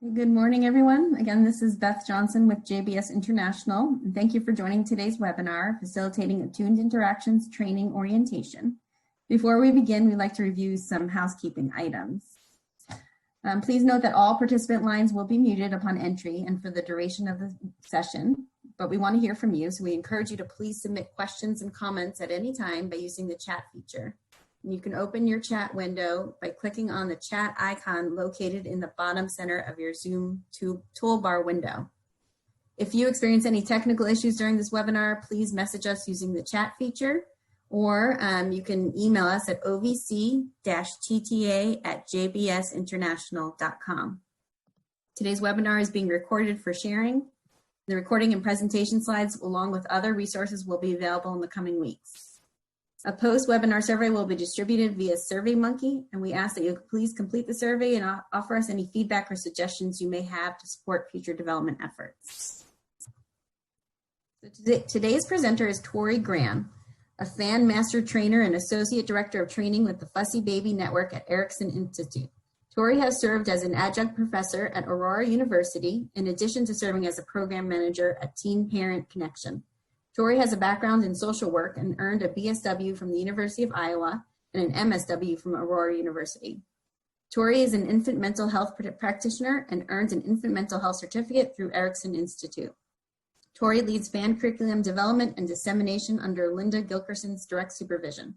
Good morning, everyone. Again, this is Beth Johnson with JBS International. And thank you for joining today's webinar, Facilitating Attuned Interactions Training Orientation. Before we begin, we'd like to review some housekeeping items. Please note that all participant lines will be muted upon entry and for the duration of the session, but we want to hear from you, so we encourage you to please submit questions and comments at any time by using the chat feature. And you can open your chat window by clicking on the chat icon located in the bottom center of your Zoom toolbar window. If you experience any technical issues during this webinar, please message us using the chat feature, or you can email us at ovc-tta@jbsinternational.com. Today's webinar is being recorded for sharing. The recording and presentation slides, along with other resources, will be available in the coming weeks. A post-webinar survey will be distributed via SurveyMonkey, and we ask that you please complete the survey and offer us any feedback or suggestions you may have to support future development efforts. So today's presenter is Tori Graham, a Fan Master Trainer and Associate Director of Training with the Fussy Baby Network at Erikson Institute. Tori has served as an adjunct professor at Aurora University, in addition to serving as a program manager at Teen Parent Connection. Tori has a background in social work and earned a BSW from the University of Iowa and an MSW from Aurora University. Tori is an infant mental health practitioner and earned an infant mental health certificate through Erikson Institute. Tori leads fan curriculum development and dissemination under Linda Gilkerson's direct supervision.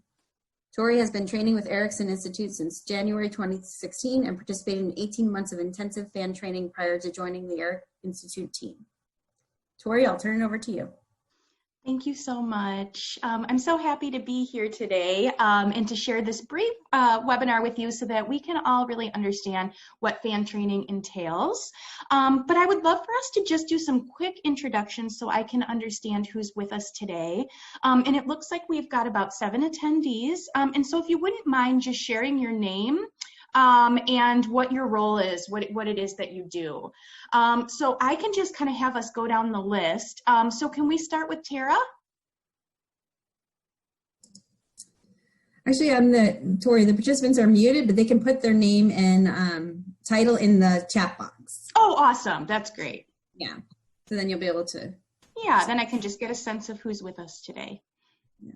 Tori has been training with Erikson Institute since January 2016 and participated in 18 months of intensive fan training prior to joining the Erikson Institute team. Tori, I'll turn it over to you. Thank you so much. I'm so happy to be here today and to share this brief webinar with you so that we can all really understand what fan training entails. But I would love for us to just do some quick introductions so I can understand who's with us today. And it looks like we've got about 7 attendees. And so if you wouldn't mind just sharing your name and what your role is, what it is that you do. So I can just kind of have us go down the list. So can we start with Tara? Actually, Tori, the participants are muted, but they can put their name and title in the chat box. Oh, awesome. That's great. Yeah. So then you'll be able to. Yeah, then I can just get a sense of who's with us today. Yeah.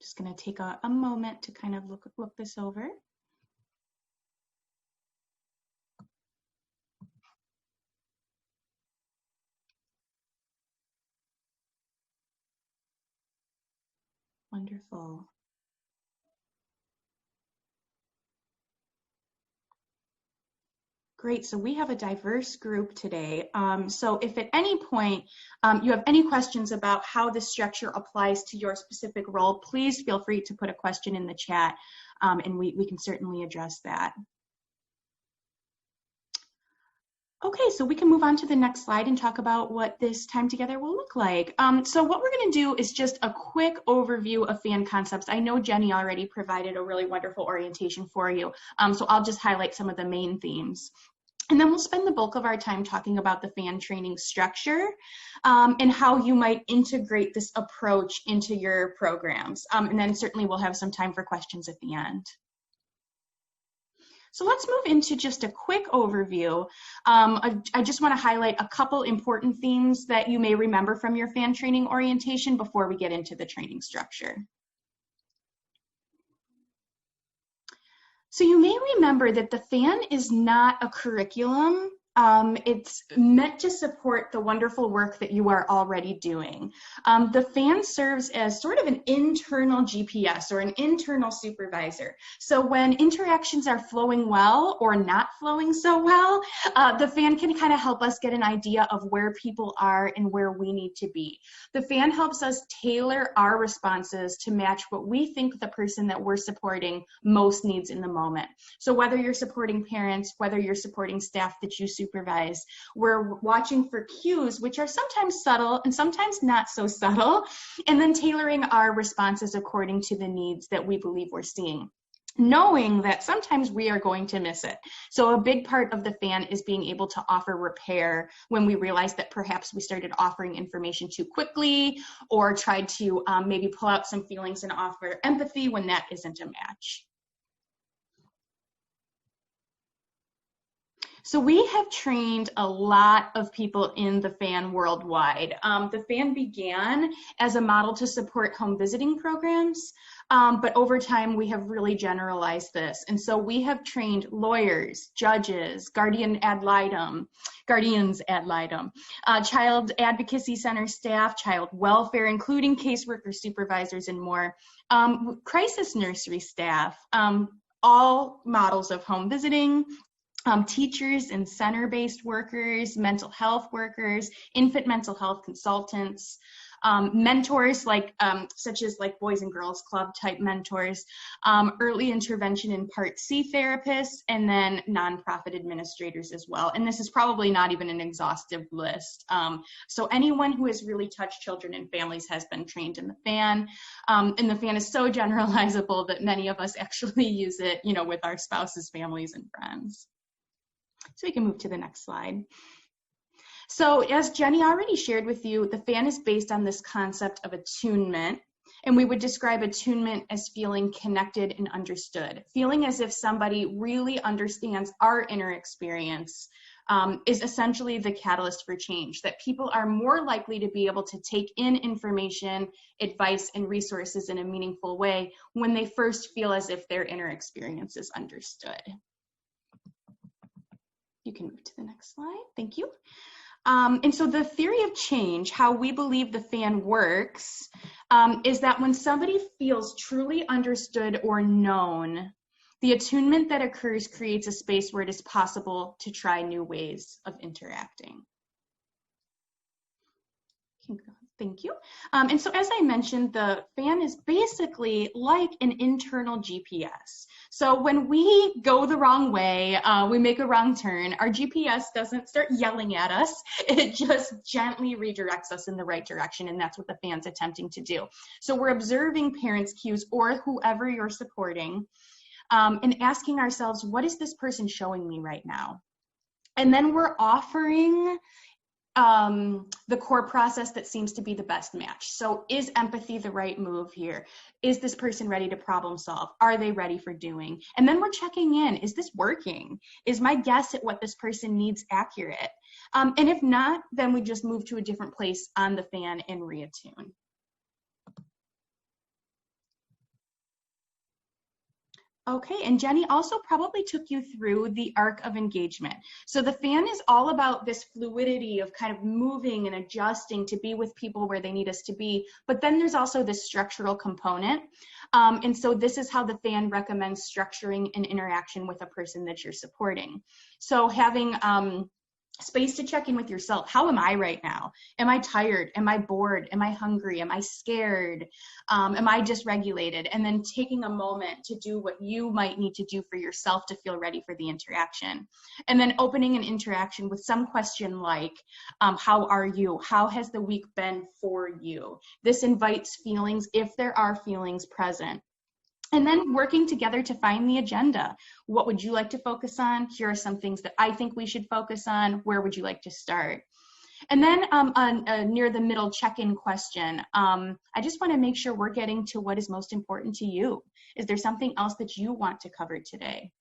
Just going to take a moment to kind of look this over. Wonderful. Great, so we have a diverse group today. So if at any point you have any questions about how this structure applies to your specific role, please feel free to put a question in the chat and we can certainly address that. Okay, so we can move on to the next slide and talk about what this time together will look like. So what we're going to do is just a quick overview of fan concepts. I know Jenny already provided a really wonderful orientation for you, so I'll just highlight some of the main themes. And then we'll spend the bulk of our time talking about the fan training structure and how you might integrate this approach into your programs. And then certainly we'll have some time for questions at the end. So let's move into just a quick overview. I just want to highlight a couple important themes that you may remember from your fan training orientation before we get into the training structure. So you may remember that the fan is not a curriculum. It's meant to support the wonderful work that you are already doing. The fan serves as sort of an internal GPS or an internal supervisor. So when interactions are flowing well or not flowing so well, the fan can kind of help us get an idea of where people are and where we need to be. The fan helps us tailor our responses to match what we think the person that we're supporting most needs in the moment. So whether you're supporting parents, whether you're supporting staff that you supervise, we're watching for cues, which are sometimes subtle and sometimes not so subtle, and then tailoring our responses according to the needs that we believe we're seeing. knowing that sometimes we are going to miss it. So a big part of the fan is being able to offer repair when we realize that perhaps we started offering information too quickly, or tried to maybe pull out some feelings and offer empathy when that isn't a match. So we have trained a lot of people in the FAN worldwide. The FAN began as a model to support home visiting programs, but over time we have really generalized this. And so we have trained lawyers, judges, guardians ad litem, child advocacy center staff, child welfare, including caseworkers, supervisors, and more, crisis nursery staff, all models of home visiting, teachers and center-based workers, mental health workers, infant mental health consultants, mentors such as Boys and Girls Club type mentors, early intervention and Part C therapists, and then nonprofit administrators as well. And this is probably not even an exhaustive list. So anyone who has really touched children and families has been trained in the FAN. And the FAN is so generalizable that many of us actually use it, with our spouses, families, and friends. So we can move to the next slide. So as Jenny already shared with you, the FAN is based on this concept of attunement. And we would describe attunement as feeling connected and understood, feeling as if somebody really understands our inner experience, is essentially the catalyst for change, that people are more likely to be able to take in information, advice, and resources in a meaningful way when they first feel as if their inner experience is understood. You can move to the next slide. Thank you. And so the theory of change, how we believe the FAN works, is that when somebody feels truly understood or known, the attunement that occurs creates a space where it is possible to try new ways of interacting. Thank you. And so as I mentioned, the FAN is basically like an internal GPS. So when we go the wrong way, we make a wrong turn, our GPS doesn't start yelling at us. It just gently redirects us in the right direction, and that's what the FAN's attempting to do. So we're observing parents' cues or whoever you're supporting, and asking ourselves, what is this person showing me right now? And then we're offering the core process that seems to be the best match. So is empathy the right move here? Is this person ready to problem solve? Are they ready for doing? And then we're checking in. Is this working? Is my guess at what this person needs accurate? And if not, then we just move to a different place on the FAN and reattune. Okay, and Jenny also probably took you through the arc of engagement. So the FAN is all about this fluidity of kind of moving and adjusting to be with people where they need us to be, but then there's also this structural component. And so this is how the FAN recommends structuring an interaction with a person that you're supporting. So having space to check in with yourself. How am I right now? Am I tired? Am I bored? Am I hungry? Am I scared? Am I dysregulated? And then taking a moment to do what you might need to do for yourself to feel ready for the interaction. And then opening an interaction with some question like, how are you? How has the week been for you? This invites feelings if there are feelings present. And then working together to find the agenda. What would you like to focus on? Here are some things that I think we should focus on. Where would you like to start? And then near the middle check-in question, I just want to make sure we're getting to what is most important to you. Is there something else that you want to cover today?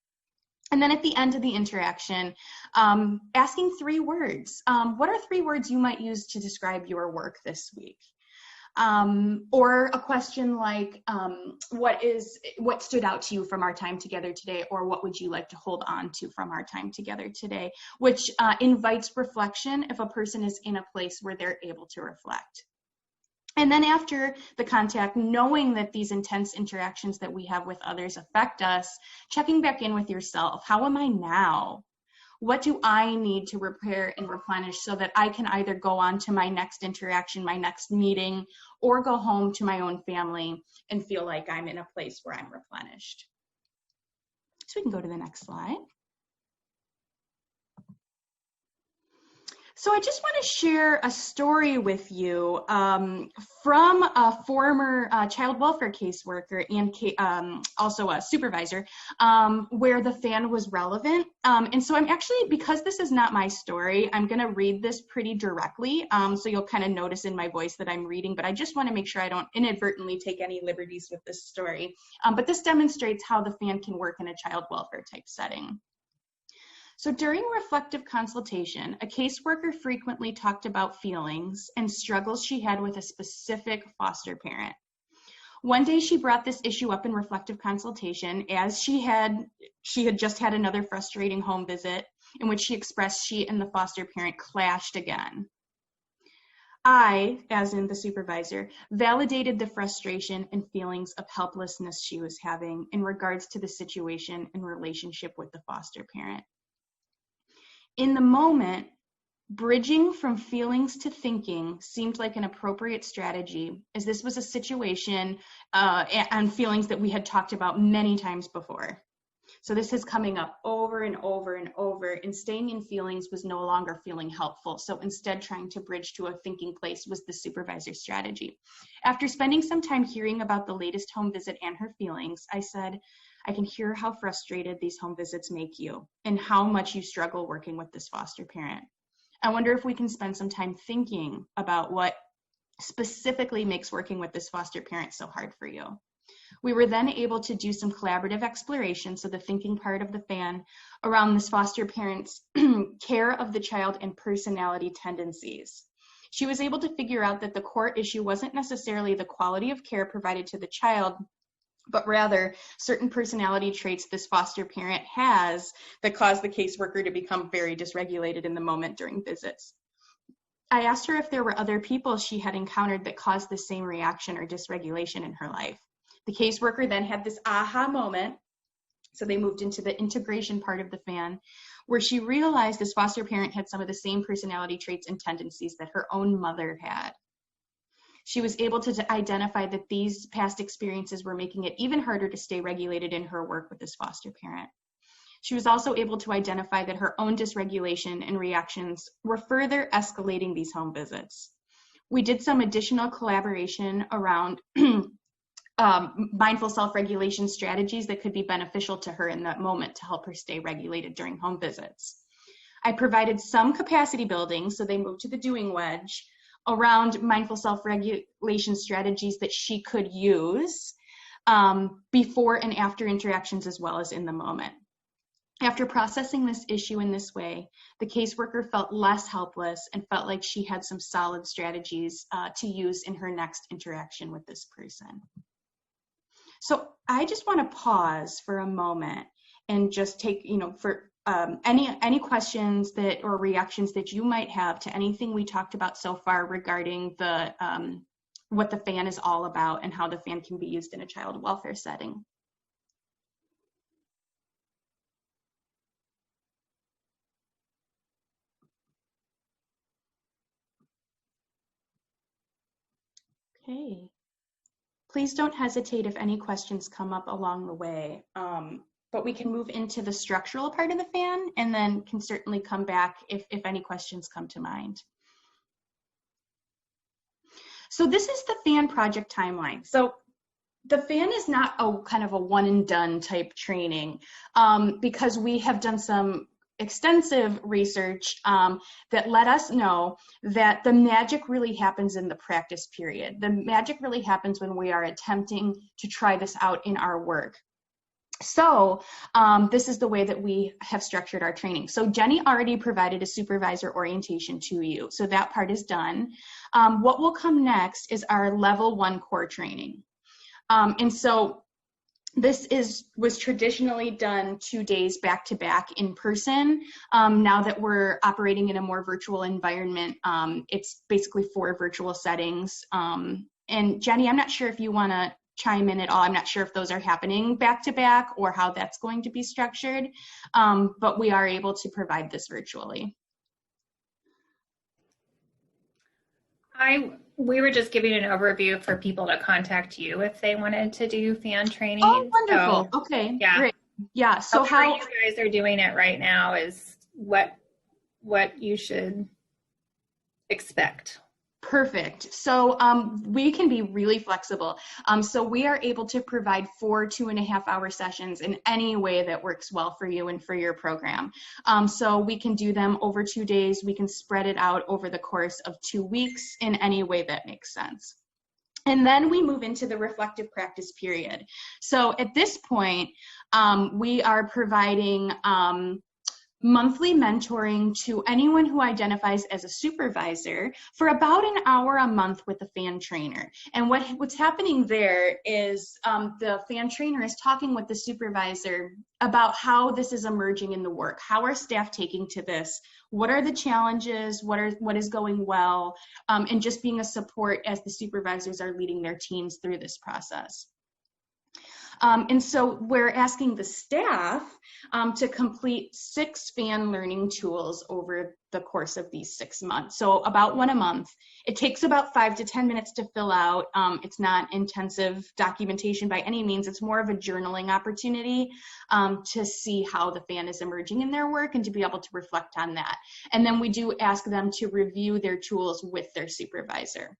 And then at the end of the interaction, asking 3 words. What are 3 words you might use to describe your work this week? Or a question like, what stood out to you from our time together today, or what would you like to hold on to from our time together today, which invites reflection if a person is in a place where they're able to reflect. And then after the contact, knowing that these intense interactions that we have with others affect us, checking back in with yourself. How am I now? What do I need to repair and replenish so that I can either go on to my next interaction, my next meeting, or go home to my own family and feel like I'm in a place where I'm replenished? So we can go to the next slide. So I just want to share a story with you from a former child welfare caseworker and also a supervisor where the fan was relevant. And so I'm actually, because this is not my story, I'm going to read this pretty directly. So you'll kind of notice in my voice that I'm reading, but I just want to make sure I don't inadvertently take any liberties with this story. But this demonstrates how the fan can work in a child welfare type setting. So during reflective consultation, a caseworker frequently talked about feelings and struggles she had with a specific foster parent. One day she brought this issue up in reflective consultation as she had just had another frustrating home visit in which she expressed she and the foster parent clashed again. I, as in the supervisor, validated the frustration and feelings of helplessness she was having in regards to the situation and relationship with the foster parent. In the moment, bridging from feelings to thinking seemed like an appropriate strategy, as this was a situation and feelings that we had talked about many times before. So this is coming up over and over and over, and staying in feelings was no longer feeling helpful. So instead, trying to bridge to a thinking place was the supervisor's strategy. After spending some time hearing about the latest home visit and her feelings, I said, I can hear how frustrated these home visits make you and how much you struggle working with this foster parent. I wonder if we can spend some time thinking about what specifically makes working with this foster parent so hard for you. We were then able to do some collaborative exploration, so the thinking part of the fan, around this foster parent's care of the child and personality tendencies. She was able to figure out that the core issue wasn't necessarily the quality of care provided to the child, but rather certain personality traits this foster parent has that cause the caseworker to become very dysregulated in the moment during visits. I asked her if there were other people she had encountered that caused the same reaction or dysregulation in her life. The caseworker then had this aha moment, so they moved into the integration part of the fan, where she realized this foster parent had some of the same personality traits and tendencies that her own mother had. She was able to identify that these past experiences were making it even harder to stay regulated in her work with this foster parent. She was also able to identify that her own dysregulation and reactions were further escalating these home visits. We did some additional collaboration around mindful self-regulation strategies that could be beneficial to her in that moment to help her stay regulated during home visits. I provided some capacity building, so they moved to the doing wedge, around mindful self-regulation strategies that she could use before and after interactions, as well as in the moment. After processing this issue in this way, the caseworker felt less helpless and felt like she had some solid strategies to use in her next interaction with this person. So I just want to pause for a moment and just take, for any questions that or reactions that you might have to anything we talked about so far regarding the what the fan is all about and how the fan can be used in a child welfare setting. Okay. Please don't hesitate if any questions come up along the way. But we can move into the structural part of the fan and then can certainly come back if any questions come to mind. So this is the fan project timeline. So the fan is not a kind of a one and done type training because we have done some extensive research that let us know that the magic really happens in the practice period. The magic really happens when we are attempting to try this out in our work. So this is the way that we have structured our training. So Jenny already provided a supervisor orientation to you. So that part is done. What will come next is our level 1 core training. And so this was traditionally done 2 days back to back in person. Now that we're operating in a more virtual environment, it's basically 4 virtual settings. And Jenny, I'm not sure if you want to chime in at all. I'm not sure if those are happening back to back or how that's going to be structured, but we are able to provide this virtually. We were just giving an overview for people to contact you if they wanted to do fan training. Oh, wonderful. So, okay, yeah. Great. Yeah, so how you guys are doing it right now is what you should expect? Perfect. So we can be really flexible. So we are able to provide 4 2.5-hour sessions in any way that works well for you and for your program. So we can do them over 2 days. We can spread it out over the course of 2 weeks in any way that makes sense. And then we move into the reflective practice period. So at this point, we are providing monthly mentoring to anyone who identifies as a supervisor for about an hour a month with a fan trainer. And what's happening there is the fan trainer is talking with the supervisor about how this is emerging in the work. How are staff taking to this? What are the challenges? What is going well? And just being a support as the supervisors are leading their teams through this process. And so we're asking the staff to complete 6 fan learning tools over the course of these 6 months. So about 1 a month. It takes about 5 to 10 minutes to fill out. It's not intensive documentation by any means. It's more of a journaling opportunity to see how the fan is emerging in their work and to be able to reflect on that. And then we do ask them to review their tools with their supervisor.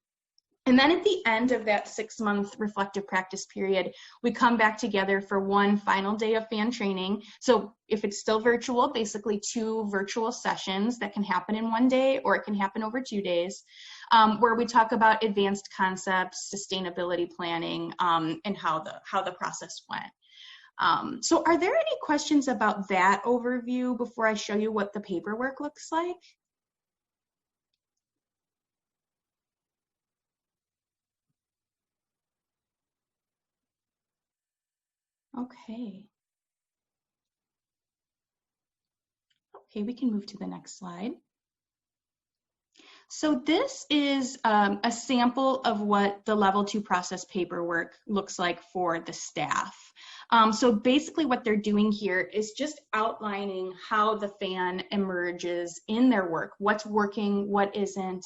And then at the end of that 6-month reflective practice period, we come back together for one final day of fan training. So if it's still virtual, basically 2 virtual sessions that can happen in 1 day, or it can happen over 2 days, where we talk about advanced concepts, sustainability planning, and how the process went. So are there any questions about that overview before I show you what the paperwork looks like? Okay. Okay, we can move to the next slide. So this is a sample of what the level 2 process paperwork looks like for the staff. So basically what they're doing here is just outlining how the fan emerges in their work, what's working, what isn't.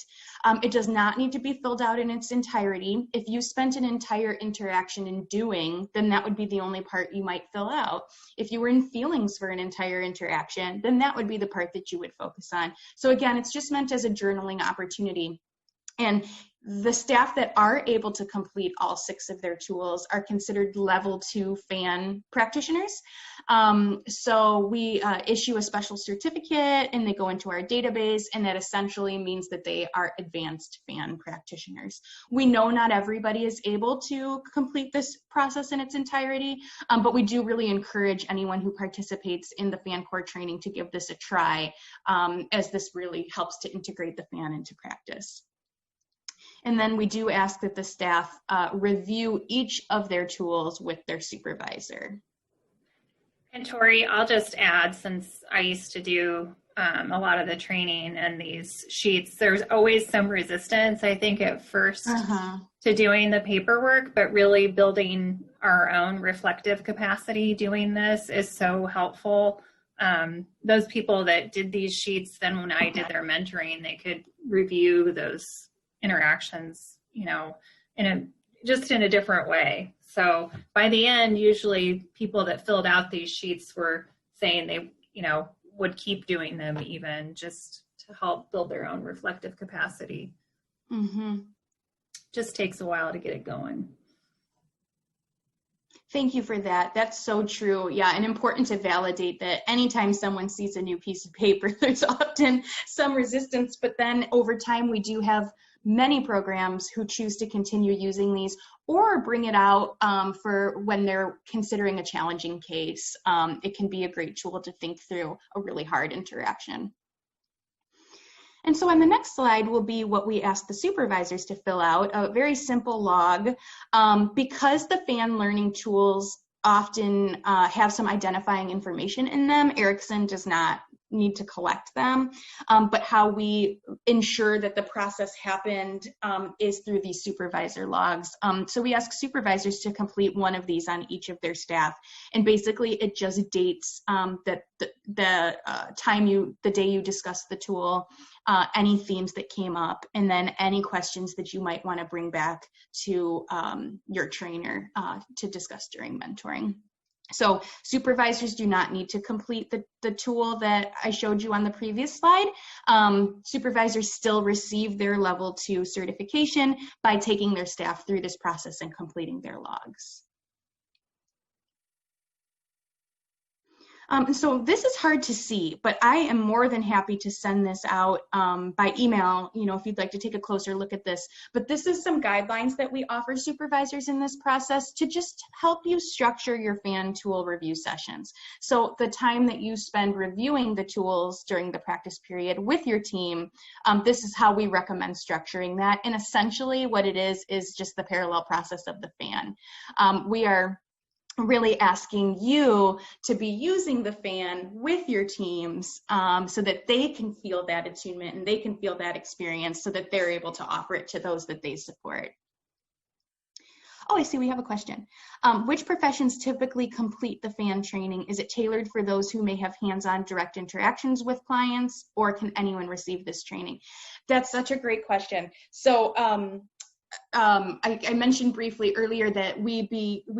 It does not need to be filled out in its entirety. If you spent an entire interaction in doing, then that would be the only part you might fill out. If you were in feelings for an entire interaction, then that would be the part that you would focus on. So again, it's just meant as a journaling opportunity. And the staff that are able to complete all 6 of their tools are considered level 2 fan practitioners. So we issue a special certificate and they go into our database, and that essentially means that they are advanced fan practitioners. We know not everybody is able to complete this process in its entirety, but we do really encourage anyone who participates in the fan core training to give this a try, as this really helps to integrate the fan into practice. And then we do ask that the staff review each of their tools with their supervisor. And Tori, I'll just add, since I used to do a lot of the training and these sheets, there's always some resistance, I think, at first to doing the paperwork, but really building our own reflective capacity doing this is so helpful. Those people that did these sheets, then when I did their mentoring, they could review those interactions, you know, just in a different way. So by the end, usually people that filled out these sheets were saying they, you know, would keep doing them even just to help build their own reflective capacity. Just takes a while to get it going. Thank you for that. That's so true. Yeah, and important to validate that anytime someone sees a new piece of paper, there's often some resistance, but then over time we do have many programs who choose to continue using these or bring it out for when they're considering a challenging case. It can be a great tool to think through a really hard interaction. And so on the next slide will be what we ask the supervisors to fill out, a very simple log. Because the fan learning tools often have some identifying information in them, Erikson does not need to collect them, but how we ensure that the process happened is through these supervisor logs. So we ask supervisors to complete one of these on each of their staff, and basically it just dates that the day you discussed the tool, any themes that came up, and then any questions that you might want to bring back to your trainer to discuss during mentoring. So supervisors do not need to complete the tool that I showed you on the previous slide. Supervisors still receive their level 2 certification by taking their staff through this process and completing their logs. So this is hard to see, but I am more than happy to send this out by email, if you'd like to take a closer look at this. But this is some guidelines that we offer supervisors in this process to just help you structure your FAN tool review sessions. So the time that you spend reviewing the tools during the practice period with your team, this is how we recommend structuring that. And essentially what it is just the parallel process of the FAN. We are really asking you to be using the FAN with your teams so that they can feel that attunement and they can feel that experience so that they're able to offer it to those that they support. Oh, I see we have a question. Which professions typically complete the FAN training? Is it tailored for those who may have hands-on direct interactions with clients, or can anyone receive this training? That's such a great question. So I mentioned briefly earlier that we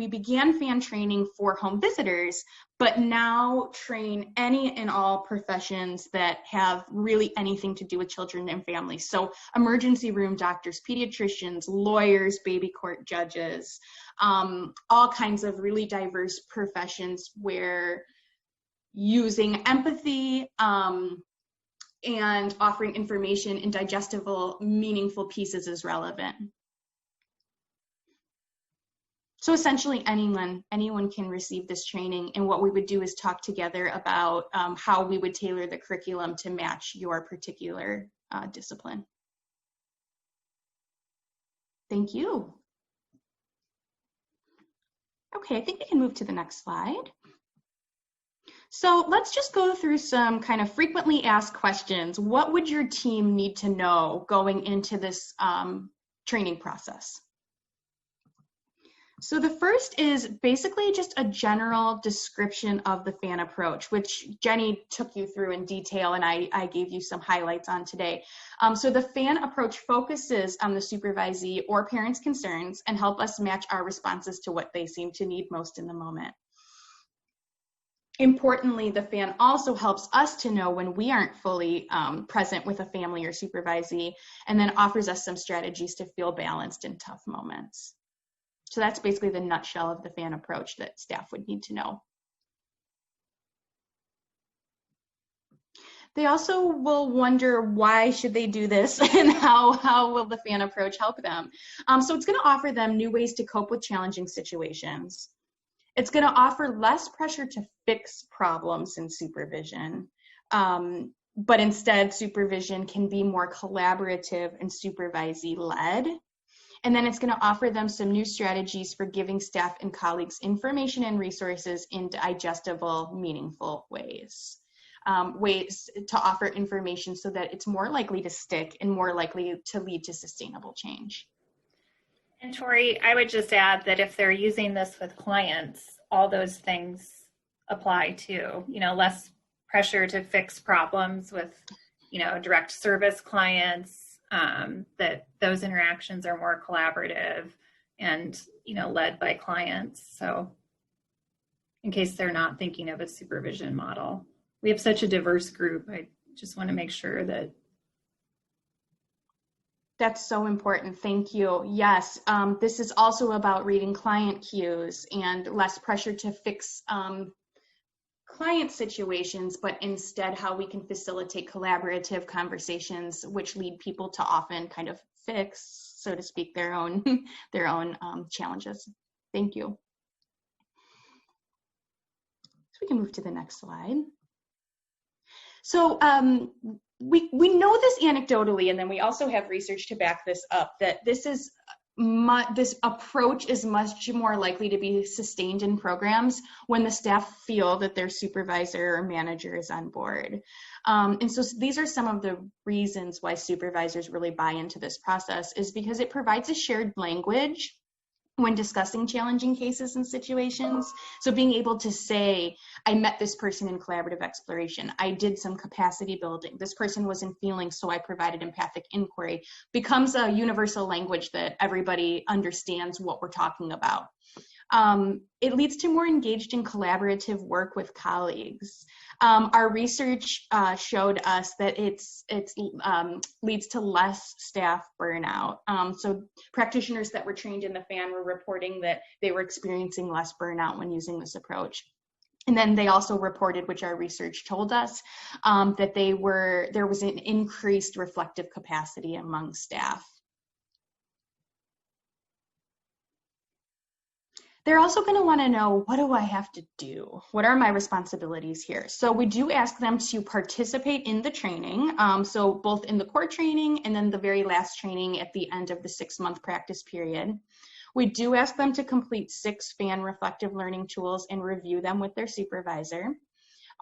began FAN training for home visitors, but now train any and all professions that have really anything to do with children and families. So emergency room doctors, pediatricians, lawyers, baby court judges, all kinds of really diverse professions where using empathy and offering information in digestible, meaningful pieces is relevant. So essentially anyone can receive this training, and what we would do is talk together about how we would tailor the curriculum to match your particular discipline. Thank you. Okay, I think we can move to the next slide. So let's just go through some kind of frequently asked questions. What would your team need to know going into this training process? So the first is basically just a general description of the FAN approach, which Jenny took you through in detail and I gave you some highlights on today. So the FAN approach focuses on the supervisee or parent's concerns and help us match our responses to what they seem to need most in the moment. Importantly, the FAN also helps us to know when we aren't fully present with a family or supervisee, and then offers us some strategies to feel balanced in tough moments. So that's basically the nutshell of the FAN approach that staff would need to know. They also will wonder why should they do this and how will the FAN approach help them. So it's going to offer them new ways to cope with challenging situations. It's going to offer less pressure to fix problems in supervision, but instead supervision can be more collaborative and supervisee-led. And then it's going to offer them some new strategies for giving staff and colleagues information and resources in digestible, meaningful ways. Ways to offer information so that it's more likely to stick and more likely to lead to sustainable change. And Tori, I would just add that if they're using this with clients, all those things apply too. Less pressure to fix problems with, direct service clients, that those interactions are more collaborative and, led by clients. So in case they're not thinking of a supervision model, we have such a diverse group. I just want to make sure that. That's so important. Thank you. Yes, this is also about reading client cues and less pressure to fix client situations, but instead how we can facilitate collaborative conversations, which lead people to often kind of fix, so to speak, their own challenges. Thank you. So we can move to the next slide. So we know this anecdotally, and then we also have research to back this up, that this approach is much more likely to be sustained in programs when the staff feel that their supervisor or manager is on board. And so these are some of the reasons why supervisors really buy into this process, is because it provides a shared language when discussing challenging cases and situations. So being able to say, I met this person in collaborative exploration, I did some capacity building, this person was in feelings, so I provided empathic inquiry, becomes a universal language that everybody understands what we're talking about. It leads to more engaged and collaborative work with colleagues. Our research showed us that it leads to less staff burnout. So practitioners that were trained in the FAN were reporting that they were experiencing less burnout when using this approach. And then they also reported, which our research told us, that there was an increased reflective capacity among staff. They're also going to want to know, what do I have to do? What are my responsibilities here? So we do ask them to participate in the training, so both in the core training and then the very last training at the end of the 6-month practice period. We do ask them to complete 6 FAN reflective learning tools and review them with their supervisor.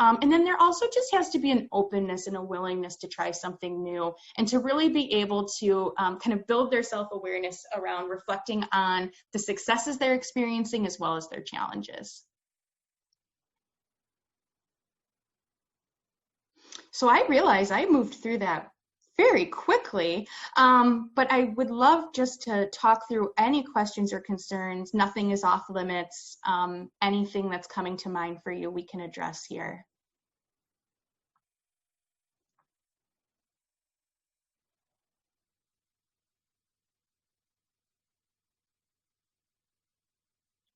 And then there also just has to be an openness and a willingness to try something new and to really be able to kind of build their self-awareness around reflecting on the successes they're experiencing as well as their challenges. So I realize I moved through that very quickly, but I would love just to talk through any questions or concerns. Nothing is off limits. Anything that's coming to mind for you, we can address here.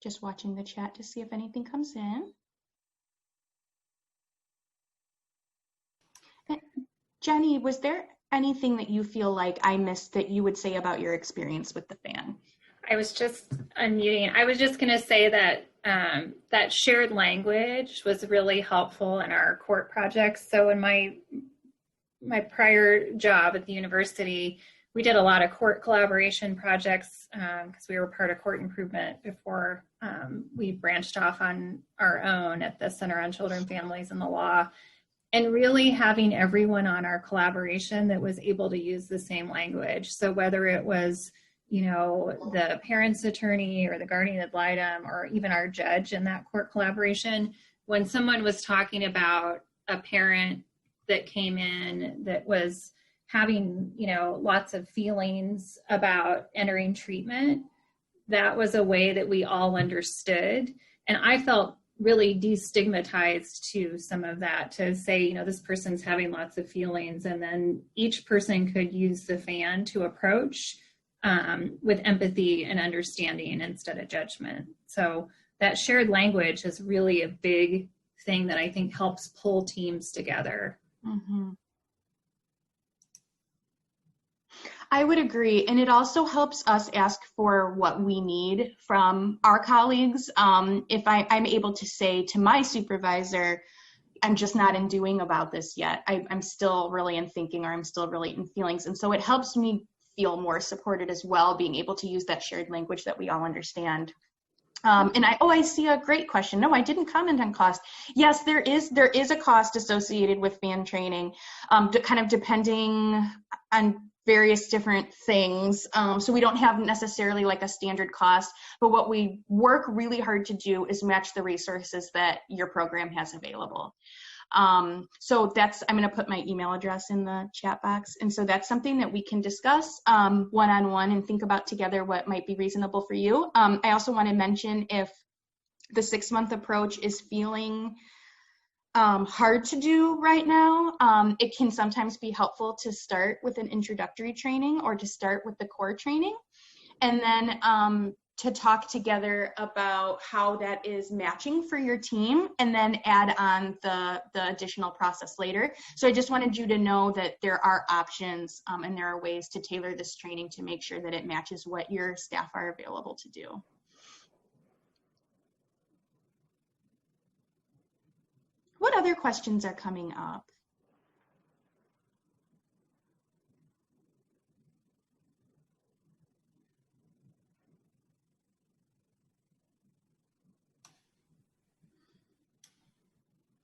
Just watching the chat to see if anything comes in. Jenny, was there anything that you feel like I missed that you would say about your experience with the FAN? I was just unmuting. I was just going to say that that shared language was really helpful in our court projects. So in my prior job at the university, we did a lot of court collaboration projects because we were part of court improvement before we branched off on our own at the Center on Children, Families, and the Law. And really having everyone on our collaboration that was able to use the same language. So whether it was, you know, the parent's attorney or the guardian ad litem or even our judge in that court collaboration, when someone was talking about a parent that came in that was having, you know, lots of feelings about entering treatment, that was a way that we all understood. And I felt really destigmatized to some of that, to say, you know, this person's having lots of feelings, and then each person could use the FAN to approach with empathy and understanding instead of judgment. So that shared language is really a big thing that I think helps pull teams together. Mm-hmm. I would agree. And it also helps us ask for what we need from our colleagues. If I'm able to say to my supervisor, I'm just not in doing about this yet. I'm still really in thinking, or I'm still really in feelings. And so it helps me feel more supported as well, being able to use that shared language that we all understand. And I see a great question. No, I didn't comment on cost. Yes, there is a cost associated with FAN training, kind of depending on various different things. So we don't have necessarily like a standard cost, but what we work really hard to do is match the resources that your program has available. So I'm going to put my email address in the chat box. And so that's something that we can discuss one-on-one and think about together what might be reasonable for you. I also want to mention, if the 6-month approach is feeling hard to do right now, it can sometimes be helpful to start with an introductory training or to start with the core training, and then to talk together about how that is matching for your team, and then add on the additional process later. So I just wanted you to know that there are options and there are ways to tailor this training to make sure that it matches what your staff are available to do. What other questions are coming up?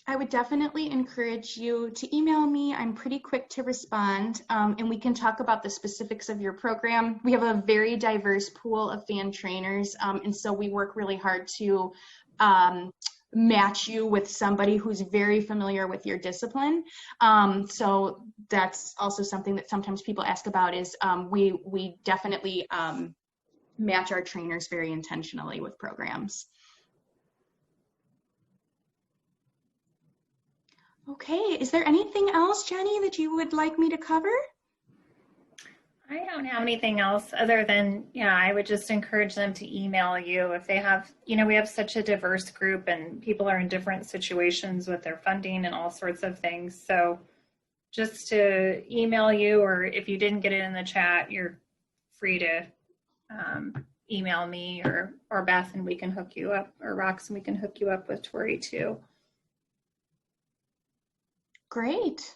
I would definitely encourage you to email me. I'm pretty quick to respond, and we can talk about the specifics of your program. We have a very diverse pool of FAN trainers, and so we work really hard to match you with somebody who's very familiar with your discipline. So that's also something that sometimes people ask about, is we definitely match our trainers very intentionally with programs. Okay, is there anything else, Jenny, that you would like me to cover? I don't have anything else other than, I would just encourage them to email you if they have, we have such a diverse group and people are in different situations with their funding and all sorts of things. So just to email you, or if you didn't get it in the chat, you're free to email me or Beth, and we can hook you up, or Rox, and we can hook you up with Tori too. Great.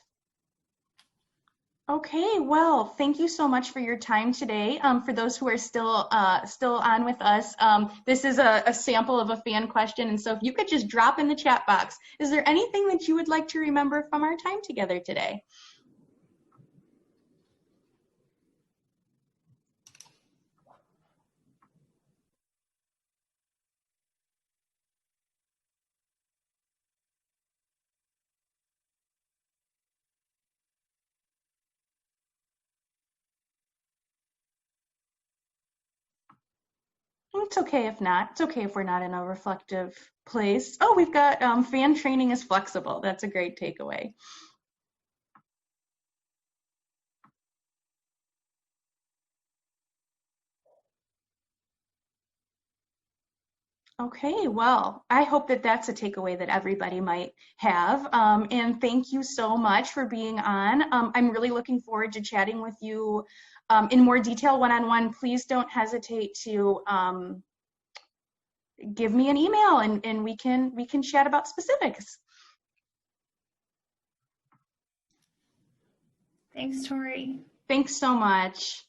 Okay, well, thank you so much for your time today. For those who are still on with us, this is a sample of a fan question, and so if you could just drop in the chat box, is there anything that you would like to remember from our time together today? It's okay if not. It's okay if we're not in a reflective place. Oh, we've got fan training is flexible. That's a great takeaway. Okay, well, I hope that that's a takeaway that everybody might have. And thank you so much for being on. I'm really looking forward to chatting with you in more detail one-on-one. Please don't hesitate to give me an email and we can chat about specifics. Thanks, Tori. Thanks so much.